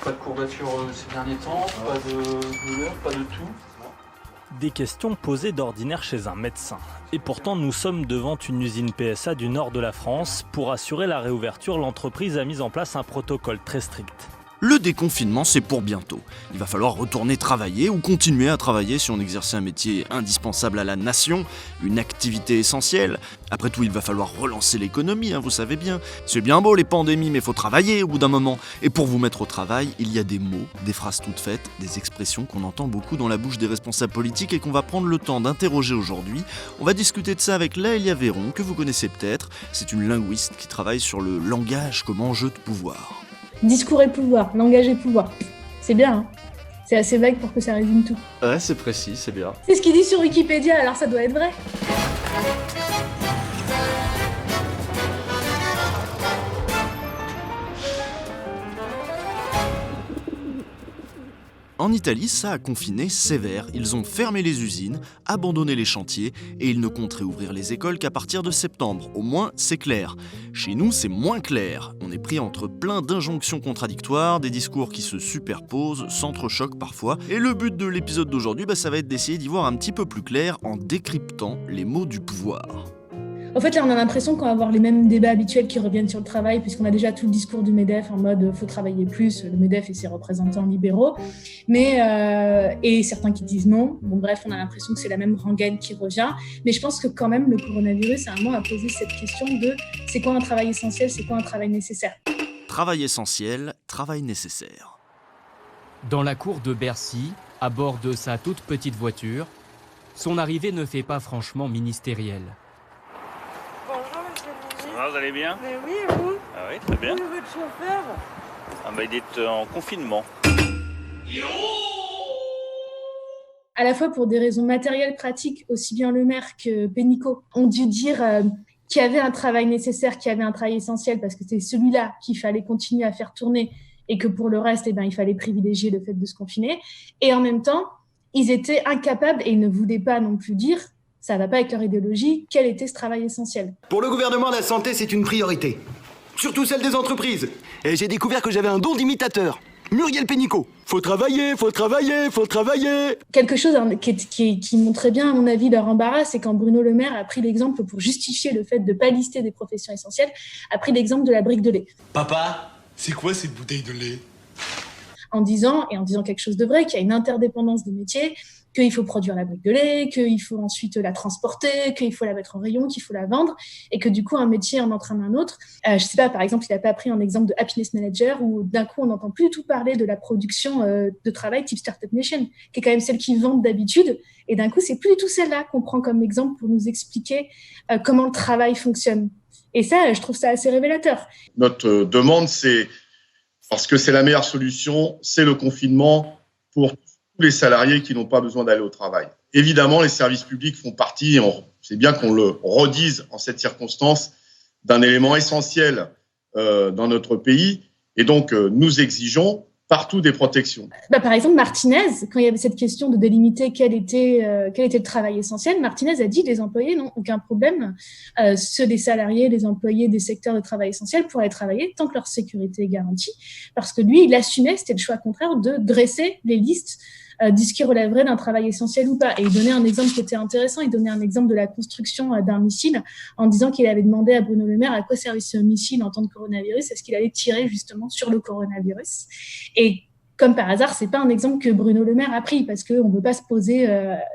Pas de courbatures ces derniers temps, pas de douleur, pas de tout. Des questions posées d'ordinaire chez un médecin. Et pourtant, nous sommes devant une usine PSA du nord de la France. Pour assurer la réouverture, l'entreprise a mis en place un protocole très strict. Le déconfinement, c'est pour bientôt. Il va falloir retourner travailler ou continuer à travailler si on exerçait un métier indispensable à la nation, une activité essentielle. Après tout, il va falloir relancer l'économie, vous savez bien. C'est bien beau les pandémies, mais il faut travailler au bout d'un moment. Et pour vous mettre au travail, il y a des mots, des phrases toutes faites, des expressions qu'on entend beaucoup dans la bouche des responsables politiques et qu'on va prendre le temps d'interroger aujourd'hui. On va discuter de ça avec Laëlia Véron, que vous connaissez peut-être. C'est une linguiste qui travaille sur le langage comme enjeu de pouvoir. Discours et pouvoir, langage et pouvoir. C'est bien, hein. C'est assez vague pour que ça résume tout. Ouais, c'est précis, c'est bien. C'est ce qu'il dit sur Wikipédia, alors ça doit être vrai. En Italie, ça a confiné sévère. Ils ont fermé les usines, abandonné les chantiers et ils ne comptent réouvrir les écoles qu'à partir de septembre. Au moins, c'est clair. Chez nous, c'est moins clair. On est pris entre plein d'injonctions contradictoires, des discours qui se superposent, s'entrechoquent parfois. Et le but de l'épisode d'aujourd'hui, ça va être d'essayer d'y voir un petit peu plus clair en décryptant les mots du pouvoir. En fait, là, on a l'impression qu'on va avoir les mêmes débats habituels qui reviennent sur le travail, puisqu'on a déjà tout le discours du MEDEF en mode « faut travailler plus », le MEDEF et ses représentants libéraux, et certains qui disent non. Bon, bref, on a l'impression que c'est la même rengaine qui revient. Mais je pense que quand même, le coronavirus, à un moment, a posé cette question de « c'est quoi un travail essentiel, c'est quoi un travail nécessaire ?» Travail essentiel, travail nécessaire. Dans la cour de Bercy, à bord de sa toute petite voiture, son arrivée ne fait pas franchement ministérielle. Vous allez bien? Mais oui, et vous? Ah oui, très bien. Où est votre chauffeur? Il est en confinement. À la fois pour des raisons matérielles, pratiques, aussi bien le maire que Pénicaud ont dû dire qu'il y avait un travail nécessaire, qu'il y avait un travail essentiel, parce que c'est celui-là qu'il fallait continuer à faire tourner et que pour le reste, il fallait privilégier le fait de se confiner. Et en même temps, ils étaient incapables et ils ne voulaient pas non plus dire, ça ne va pas avec leur idéologie, quel était ce travail essentiel. Pour le gouvernement, la santé, c'est une priorité. Surtout celle des entreprises. Et j'ai découvert que j'avais un don d'imitateur. Muriel Pénicaud. Faut travailler, faut travailler, faut travailler. Quelque chose qui montrait bien, à mon avis, leur embarras, c'est quand Bruno Le Maire a pris l'exemple pour justifier le fait de ne pas lister des professions essentielles, a pris l'exemple de la brique de lait. Papa, c'est quoi cette bouteille de lait? En disant quelque chose de vrai, qu'il y a une interdépendance des métiers, qu'il faut produire la brique de lait, qu'il faut ensuite la transporter, qu'il faut la mettre en rayon, qu'il faut la vendre, et que du coup, un métier en entraîne un autre. Je sais pas, par exemple, il n'a pas pris un exemple de Happiness Manager, où d'un coup, on n'entend plus du tout parler de la production de travail type Startup Nation, qui est quand même celle qui vend d'habitude, et d'un coup, c'est plus du tout celle-là qu'on prend comme exemple pour nous expliquer comment le travail fonctionne. Et ça, je trouve ça assez révélateur. Notre demande, c'est, parce que c'est la meilleure solution, c'est le confinement pour tous les salariés qui n'ont pas besoin d'aller au travail. Évidemment, les services publics font partie, c'est bien qu'on le redise en cette circonstance, d'un élément essentiel dans notre pays. Et donc, nous exigeons partout des protections. Par exemple, Martinez, quand il y avait cette question de délimiter quel était le travail essentiel, Martinez a dit que les employés n'ont aucun problème, ceux des salariés, les employés des secteurs de travail essentiel pourraient travailler tant que leur sécurité est garantie, parce que lui, il assumait, c'était le choix contraire, de dresser les listes de ce qui relèverait d'un travail essentiel ou pas. Et il donnait un exemple qui était intéressant, il donnait un exemple de la construction d'un missile en disant qu'il avait demandé à Bruno Le Maire à quoi servait ce missile en temps de coronavirus, est-ce qu'il allait tirer justement sur le coronavirus. Et comme par hasard, c'est pas un exemple que Bruno Le Maire a pris, parce qu'on ne veut pas se poser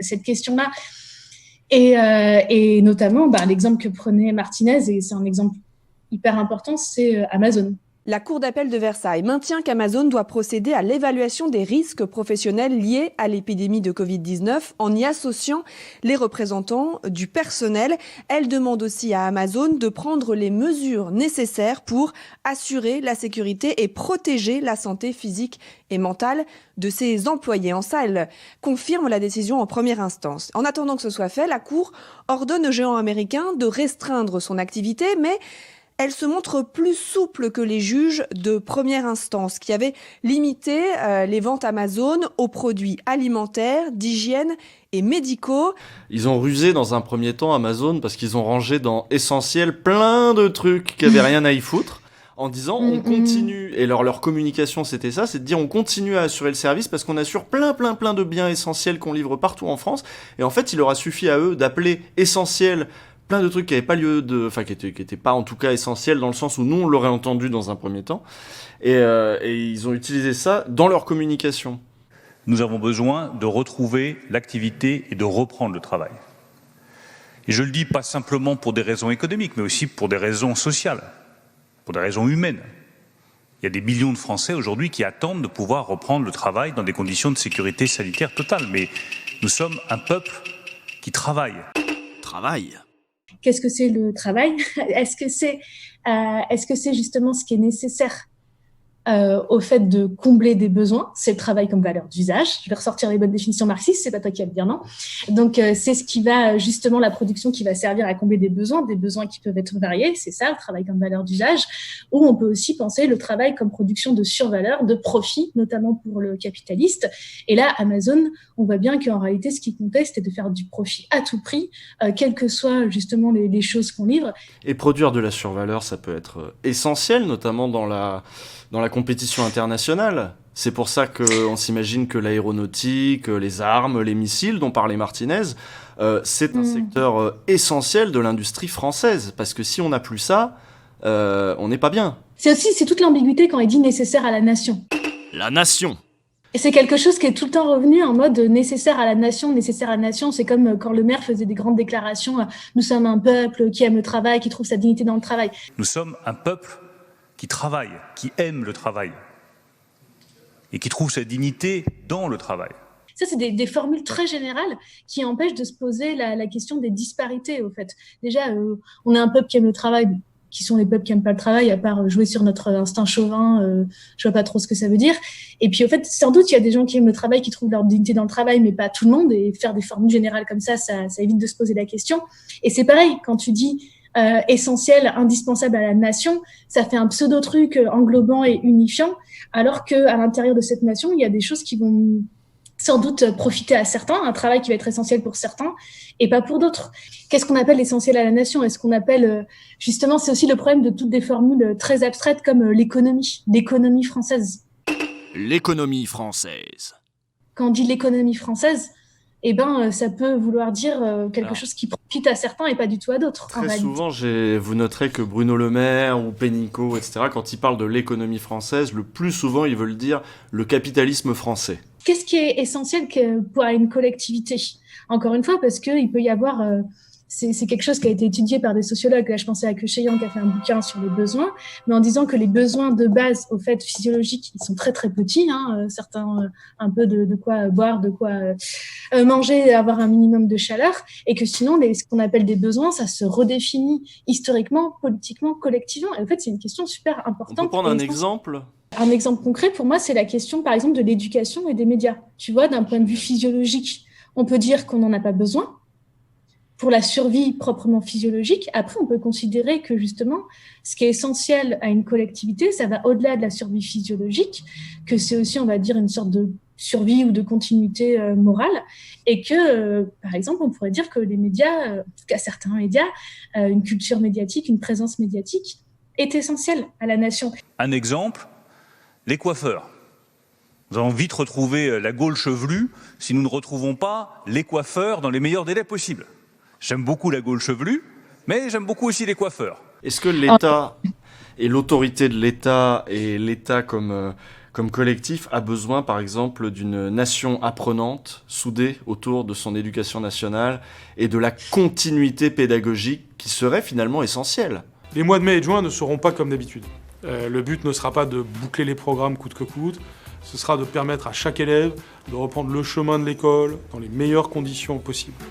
cette question-là. Et notamment, l'exemple que prenait Martinez, et c'est un exemple hyper important, c'est Amazon. La Cour d'appel de Versailles maintient qu'Amazon doit procéder à l'évaluation des risques professionnels liés à l'épidémie de Covid-19 en y associant les représentants du personnel. Elle demande aussi à Amazon de prendre les mesures nécessaires pour assurer la sécurité et protéger la santé physique et mentale de ses employés. En ça, elle confirme la décision en première instance. En attendant que ce soit fait, la Cour ordonne au géant américain de restreindre son activité, mais elle se montre plus souple que les juges de première instance qui avaient limité les ventes Amazon aux produits alimentaires, d'hygiène et médicaux. Ils ont rusé dans un premier temps Amazon parce qu'ils ont rangé dans Essentiel plein de trucs qui avaient rien à y foutre. en disant on continue, et leur communication c'était ça, c'est de dire on continue à assurer le service parce qu'on assure plein de biens essentiels qu'on livre partout en France, et en fait il leur a suffi à eux d'appeler essentiel plein de trucs qui n'avaient pas lieu de, enfin qui étaient pas en tout cas essentiels dans le sens où nous on l'aurait entendu dans un premier temps, et ils ont utilisé ça dans leur communication. Nous avons besoin de retrouver l'activité et de reprendre le travail. Et je le dis pas simplement pour des raisons économiques, mais aussi pour des raisons sociales, pour des raisons humaines. Il y a des millions de Français aujourd'hui qui attendent de pouvoir reprendre le travail dans des conditions de sécurité sanitaire totale. Mais nous sommes un peuple qui travaille. Travail. Qu'est-ce que c'est le travail ? Est-ce que c'est justement ce qui est nécessaire au fait de combler des besoins? C'est le travail comme valeur d'usage. Je vais ressortir les bonnes définitions marxistes, c'est pas toi qui vas me dire non. Donc c'est ce qui va justement, la production qui va servir à combler des besoins qui peuvent être variés, c'est ça, le travail comme valeur d'usage. Ou on peut aussi penser le travail comme production de survaleur, de profit, notamment pour le capitaliste. Et là, Amazon, on voit bien qu'en réalité, ce qui comptait, c'était de faire du profit à tout prix, quelles que soient justement les choses qu'on livre. Et produire de la survaleur, ça peut être essentiel, notamment dans la compétition internationale. C'est pour ça qu'on s'imagine que l'aéronautique, les armes, les missiles dont parlait Martinez, c'est un secteur essentiel de l'industrie française. Parce que si on n'a plus ça, on n'est pas bien. C'est toute l'ambiguïté quand il dit nécessaire à la nation. La nation. Et c'est quelque chose qui est tout le temps revenu en mode nécessaire à la nation, nécessaire à la nation. C'est comme quand le maire faisait des grandes déclarations. Nous sommes un peuple qui aime le travail, qui trouve sa dignité dans le travail. Nous sommes un peuple qui travaille, qui aime le travail et qui trouve sa dignité dans le travail. Ça, c'est des formules très générales qui empêchent de se poser la question des disparités, au fait. Déjà, on est un peuple qui aime le travail. Qui sont les peuples qui n'aiment pas le travail, à part jouer sur notre instinct chauvin, je vois pas trop ce que ça veut dire. Et puis, au fait, sans doute, il y a des gens qui aiment le travail, qui trouvent leur dignité dans le travail, mais pas tout le monde. Et faire des formules générales comme ça évite de se poser la question. Et c'est pareil, quand tu dis essentiel, indispensable à la nation, ça fait un pseudo-truc englobant et unifiant, alors qu'à l'intérieur de cette nation, il y a des choses qui vont sans doute profiter à certains, un travail qui va être essentiel pour certains et pas pour d'autres. Qu'est-ce qu'on appelle l'essentiel à la nation ? Est-ce qu'on appelle, justement, c'est aussi le problème de toutes des formules très abstraites comme l'économie française. L'économie française. Quand on dit l'économie française, ça peut vouloir dire quelque chose qui profite à certains et pas du tout à d'autres. Très souvent, vous noterez que Bruno Le Maire ou Pénicaud, etc., quand ils parlent de l'économie française, le plus souvent, ils veulent dire le capitalisme français. Qu'est-ce qui est essentiel pour une collectivité ? Encore une fois, parce qu'il peut y avoir... c'est quelque chose qui a été étudié par des sociologues. Là, je pensais à Kecheyan qui a fait un bouquin sur les besoins, mais en disant que les besoins de base, au fait, physiologiques, ils sont très, très petits. Certains, un peu de quoi boire, de quoi manger, avoir un minimum de chaleur, et que sinon, ce qu'on appelle des besoins, ça se redéfinit historiquement, politiquement, collectivement. Et en fait, c'est une question super importante. On peut prendre un exemple ? Un exemple concret, pour moi, c'est la question, par exemple, de l'éducation et des médias. Tu vois, d'un point de vue physiologique, on peut dire qu'on n'en a pas besoin pour la survie proprement physiologique. Après, on peut considérer que, justement, ce qui est essentiel à une collectivité, ça va au-delà de la survie physiologique, que c'est aussi, on va dire, une sorte de survie ou de continuité morale, et que, par exemple, on pourrait dire que les médias, en tout cas certains médias, une culture médiatique, une présence médiatique, est essentielle à la nation. Un exemple, les coiffeurs. Nous allons vite retrouver la Gaule chevelue si nous ne retrouvons pas les coiffeurs dans les meilleurs délais possibles. J'aime beaucoup la Gaule chevelue, mais j'aime beaucoup aussi les coiffeurs. Est-ce que l'État et l'autorité de l'État et l'État comme collectif a besoin, par exemple, d'une nation apprenante, soudée autour de son éducation nationale et de la continuité pédagogique qui serait finalement essentielle ? Les mois de mai et de juin ne seront pas comme d'habitude. Le but ne sera pas de boucler les programmes coûte que coûte, ce sera de permettre à chaque élève de reprendre le chemin de l'école dans les meilleures conditions possibles.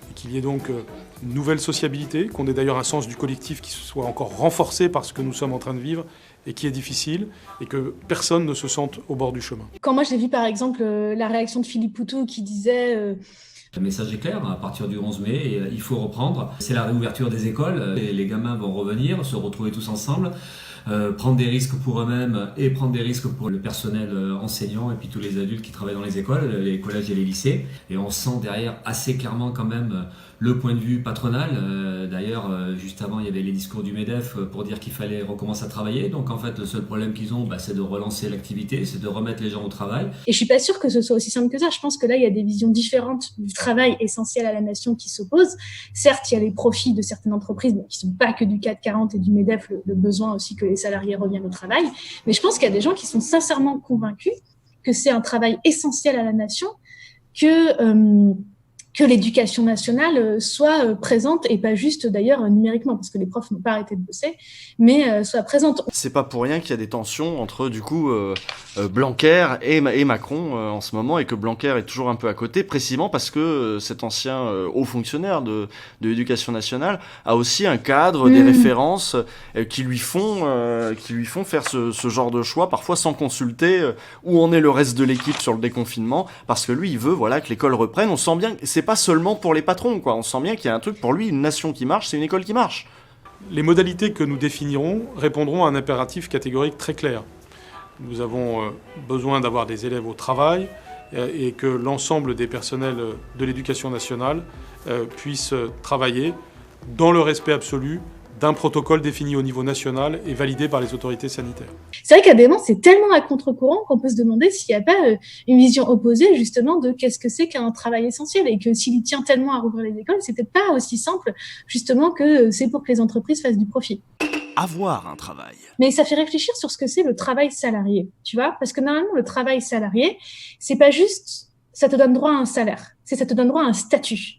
Et qu'il y ait donc une nouvelle sociabilité, qu'on ait d'ailleurs un sens du collectif qui soit encore renforcé par ce que nous sommes en train de vivre et qui est difficile, et que personne ne se sente au bord du chemin. Quand moi j'ai vu par exemple la réaction de Philippe Poutou qui disait... Le message est clair, à partir du 11 mai, il faut reprendre. C'est la réouverture des écoles, les gamins vont revenir, se retrouver tous ensemble, prendre des risques pour eux-mêmes et prendre des risques pour le personnel enseignant et puis tous les adultes qui travaillent dans les écoles, les collèges et les lycées. Et on sent derrière assez clairement quand même le point de vue patronal. D'ailleurs, juste avant, il y avait les discours du MEDEF pour dire qu'il fallait recommencer à travailler. Donc en fait, le seul problème qu'ils ont, c'est de relancer l'activité, c'est de remettre les gens au travail. Et je suis pas sûre que ce soit aussi simple que ça. Je pense que là, il y a des visions différentes du travail essentiel à la nation qui s'opposent. Certes, il y a les profits de certaines entreprises, qui sont pas que du CAC 40 et du MEDEF, le besoin aussi que les salariés reviennent au travail. Mais je pense qu'il y a des gens qui sont sincèrement convaincus que c'est un travail essentiel à la nation, que l'éducation nationale soit présente, et pas juste d'ailleurs numériquement, parce que les profs n'ont pas arrêté de bosser, mais soit présente. C'est pas pour rien qu'il y a des tensions entre du coup Blanquer et Macron en ce moment, et que Blanquer est toujours un peu à côté, précisément parce que cet ancien haut fonctionnaire de l'éducation nationale a aussi un cadre, des références qui lui font faire ce genre de choix, parfois sans consulter où en est le reste de l'équipe sur le déconfinement, parce que lui il veut que l'école reprenne. On sent bien que c'est pas seulement pour les patrons, quoi. On sent bien qu'il y a un truc pour lui, une nation qui marche, c'est une école qui marche. Les modalités que nous définirons répondront à un impératif catégorique très clair. Nous avons besoin d'avoir des élèves au travail et que l'ensemble des personnels de l'éducation nationale puissent travailler dans le respect absolu d'un protocole défini au niveau national et validé par les autorités sanitaires. C'est vrai qu'à des moments, c'est tellement à contre-courant qu'on peut se demander s'il n'y a pas une vision opposée, justement, de qu'est-ce que c'est qu'un travail essentiel, et que s'il y tient tellement à rouvrir les écoles, c'est peut-être pas aussi simple, justement, que c'est pour que les entreprises fassent du profit. Avoir un travail. Mais ça fait réfléchir sur ce que c'est le travail salarié, tu vois, parce que normalement, le travail salarié, c'est pas juste, ça te donne droit à un salaire, ça te donne droit à un statut.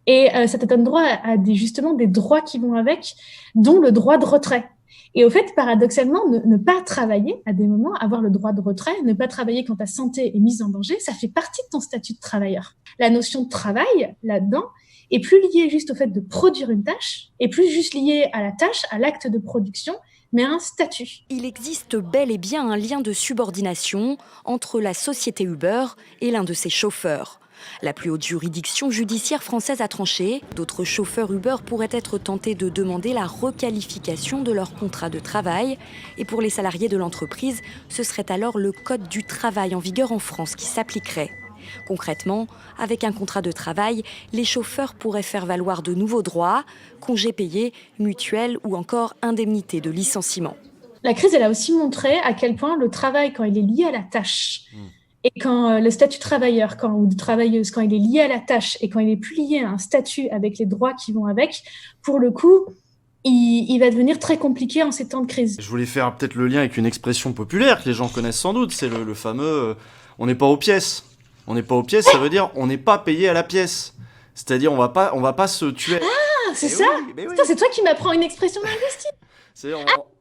Et ça te donne droit à justement des droits qui vont avec, dont le droit de retrait. Et au fait, paradoxalement, ne pas travailler à des moments, avoir le droit de retrait, ne pas travailler quand ta santé est mise en danger, ça fait partie de ton statut de travailleur. La notion de travail, là-dedans, est plus liée juste au fait de produire une tâche, et plus juste liée à la tâche, à l'acte de production, mais à un statut. Il existe bel et bien un lien de subordination entre la société Uber et l'un de ses chauffeurs. La plus haute juridiction judiciaire française a tranché. D'autres chauffeurs Uber pourraient être tentés de demander la requalification de leur contrat de travail. Et pour les salariés de l'entreprise, ce serait alors le code du travail en vigueur en France qui s'appliquerait. Concrètement, avec un contrat de travail, les chauffeurs pourraient faire valoir de nouveaux droits, congés payés, mutuelles ou encore indemnités de licenciement. La crise, elle a aussi montré à quel point le travail, quand il est lié à la tâche, et quand le statut travailleur ou de travailleuse, quand il est lié à la tâche et quand il est plus lié à un statut avec les droits qui vont avec, pour le coup, il va devenir très compliqué en ces temps de crise. Je voulais faire peut-être le lien avec une expression populaire que les gens connaissent sans doute, c'est le fameux on n'est pas aux pièces. On n'est pas aux pièces, ça veut dire on n'est pas payé à la pièce. C'est-à-dire on va pas se tuer. Ah, c'est ça oui. Putain, c'est toi qui m'apprends une expression linguistique.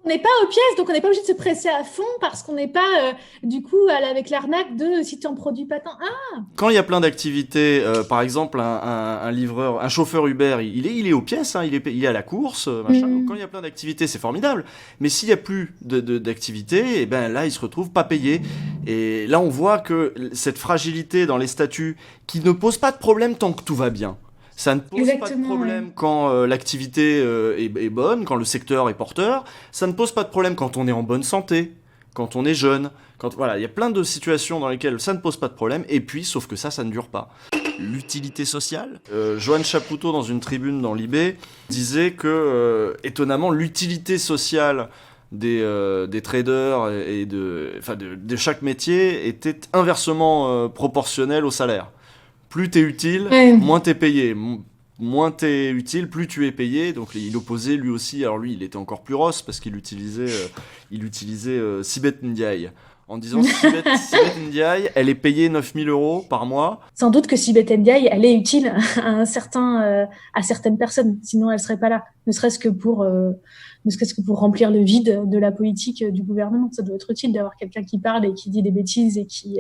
On n'est pas aux pièces, donc on n'est pas obligé de se presser à fond parce qu'on n'est pas, du coup, avec l'arnaque de si tu en produis pas tant. Ah. Quand il y a plein d'activités, par exemple, un livreur, un chauffeur Uber, il est aux pièces, il est à la course, machin. Donc, quand il y a plein d'activités, c'est formidable. Mais s'il y a plus d'activités, et ben là, il se retrouve pas payé. Et là, on voit que cette fragilité dans les statuts, qui ne pose pas de problème tant que tout va bien. Ça ne pose pas de problème quand l'activité est bonne, quand le secteur est porteur. Ça ne pose pas de problème quand on est en bonne santé, quand on est jeune. Voilà, il y a plein de situations dans lesquelles ça ne pose pas de problème. Et puis, sauf que ça ne dure pas. L'utilité sociale. Johan Chapoutot, dans une tribune dans l'IB, disait que, étonnamment, l'utilité sociale des traders et de chaque métier était inversement proportionnelle au salaire. Plus t'es utile, moins t'es payé. Moins t'es utile, plus tu es payé. Donc il opposait lui aussi. Alors lui, il était encore plus rosse parce qu'il utilisait Sibeth Ndiaye. En disant Sibeth Ndiaye, elle est payée 9 000 € par mois. Sans doute que Sibeth Ndiaye, elle est utile à certaines personnes. Sinon, elle serait pas là. Ne serait-ce que pour remplir le vide de la politique du gouvernement. Ça doit être utile d'avoir quelqu'un qui parle et qui dit des bêtises et qui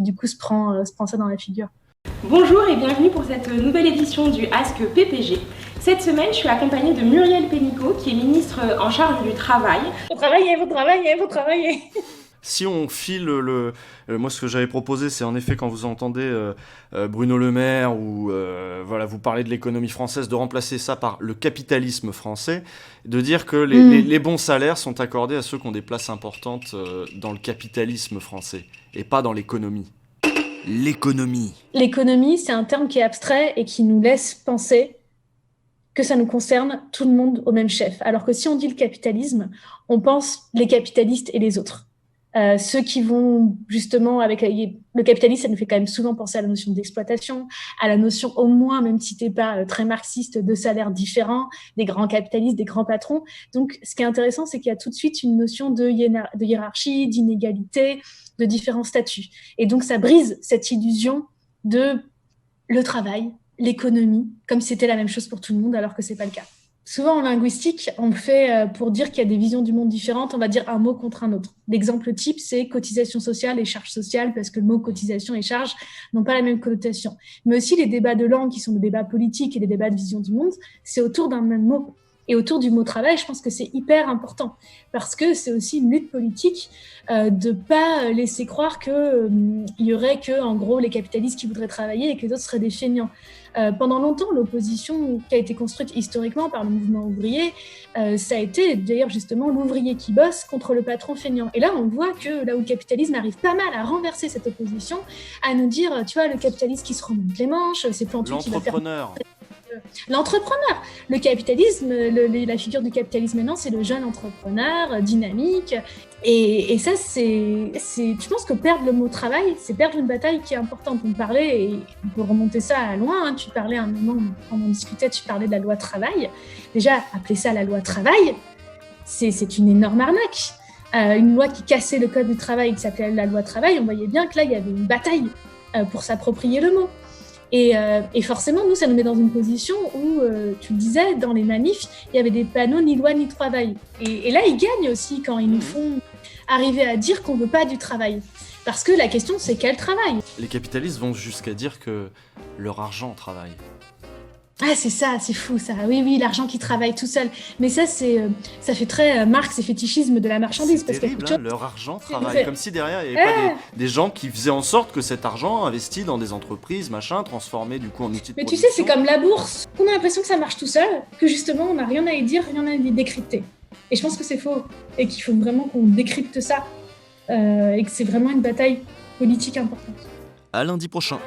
du coup se prend ça dans la figure. Bonjour et bienvenue pour cette nouvelle édition du Ask PPG. Cette semaine, je suis accompagnée de Muriel Pénicaud, qui est ministre en charge du travail. Vous travaillez. Si on file moi ce que j'avais proposé, c'est en effet quand vous entendez Bruno Le Maire ou vous parlez de l'économie française, de remplacer ça par le capitalisme français, de dire que les bons salaires sont accordés à ceux qui ont des places importantes dans le capitalisme français et pas dans l'économie. L'économie. L'économie, c'est un terme qui est abstrait et qui nous laisse penser que ça nous concerne tout le monde au même chef. Alors que si on dit le capitalisme, on pense les capitalistes et les autres. Ceux qui vont justement avec le capitalisme, ça nous fait quand même souvent penser à la notion d'exploitation, à la notion au moins, même si t'es pas très marxiste, de salaires différents, des grands capitalistes, des grands patrons. Donc, ce qui est intéressant, c'est qu'il y a tout de suite une notion de hiérarchie, d'inégalité, de différents statuts. Et donc, ça brise cette illusion de le travail, l'économie, comme si c'était la même chose pour tout le monde, alors que c'est pas le cas. Souvent, en linguistique, on fait, pour dire qu'il y a des visions du monde différentes, on va dire un mot contre un autre. L'exemple type, c'est cotisation sociale et charge sociale, parce que le mot cotisation et charge n'ont pas la même connotation. Mais aussi, les débats de langue, qui sont des débats politiques et des débats de vision du monde, c'est autour d'un même mot. Et autour du mot travail, je pense que c'est hyper important, parce que c'est aussi une lutte politique de pas laisser croire qu'il y aurait que, en gros, les capitalistes qui voudraient travailler et que les autres seraient des feignants. Pendant longtemps, l'opposition qui a été construite historiquement par le mouvement ouvrier, ça a été d'ailleurs justement l'ouvrier qui bosse contre le patron feignant. Et là, on voit que là où le capitalisme arrive pas mal à renverser cette opposition, à nous dire, tu vois, le capitaliste qui se remonte les manches, c'est Plantu qui va faire... L'entrepreneur. Le capitalisme, la figure du capitalisme maintenant, c'est le jeune entrepreneur dynamique. Et ça, je pense que perdre le mot travail, c'est perdre une bataille qui est importante. On parlait, et on peut remonter ça à loin, hein, tu parlais à un moment, quand on discutait, tu parlais de la loi travail. Déjà, appeler ça la loi travail, c'est une énorme arnaque. Une loi qui cassait le code du travail, qui s'appelait la loi travail, on voyait bien que là, il y avait une bataille pour s'approprier le mot. Et forcément, nous, ça nous met dans une position où, tu le disais, dans les manifs, il y avait des panneaux ni loi ni travail. Et là, ils gagnent aussi quand ils nous font arriver à dire qu'on ne veut pas du travail. Parce que la question, c'est quel travail ? Les capitalistes vont jusqu'à dire que leur argent travaille. Ah, c'est ça, c'est fou ça. Oui, l'argent qui travaille tout seul. Mais ça, ça fait très Marx et fétichisme de la marchandise. C'est terrible, hein, leur argent travaille. Comme si derrière, il n'y avait pas des gens qui faisaient en sorte que cet argent investi dans des entreprises, machin, transformé du coup en outils de Mais production. tu sais, c'est comme la bourse. On a l'impression que ça marche tout seul, que justement, on n'a rien à y dire, rien à y décrypter. Et je pense que c'est faux. Et qu'il faut vraiment qu'on décrypte ça. Et que c'est vraiment une bataille politique importante. À lundi prochain.